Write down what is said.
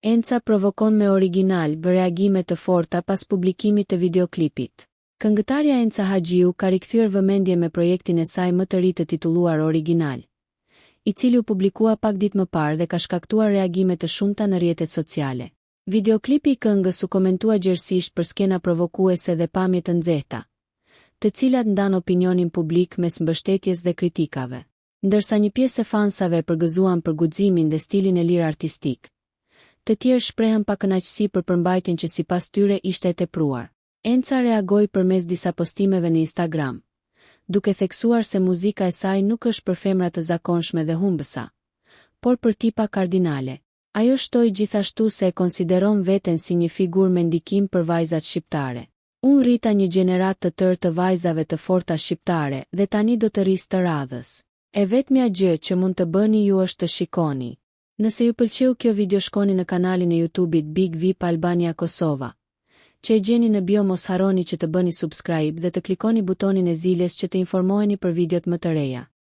Enca provokon me original bë reagime të forta pas publikimit të videoklipit. Këngëtarja Enca Haxhiu ka rikthyer vëmendje me projektin e saj më të ri të titulluar Original, i cili u publikua pak ditë më parë dhe ka shkaktuar reagime të shumta në rrjetet sociale. Videoklipi i këngës u komentua gjerësisht për skena provokuese dhe pamje të nxehta, të cilat ndan opinionin publik mes mbështetjes dhe kritikave. Ndërsa një pjesë e fansave përgëzuan për guximin dhe stilin e lirë artistik, të tjerë shprehen pakënaqësi për përmbajtjen që sipas tyre ishte e tepruar. Enca reagoi përmes disa postimeve në Instagram, duke theksuar se muzika e saj nuk është për femra të zakonshme dhe humbësa, por për tipa kardinale. Ajo shtoi gjithashtu se e konsideron veten si një figurë me ndikim për vajzat shqiptare. Unë rrita një gjenerat të tërë të vajzave të forta shqiptare dhe tani do të rris të radhës. E vetmja gjë që mund të bëni ju është të shikoni. Nëse ju pëlqeu kjo video, shkoni në kanalin e YouTube-it Big VIP Albania Kosova, që e gjeni në bio. Mos harroni që të bëni subscribe dhe të klikoni butonin e ziljes që të informoheni për videot më të reja.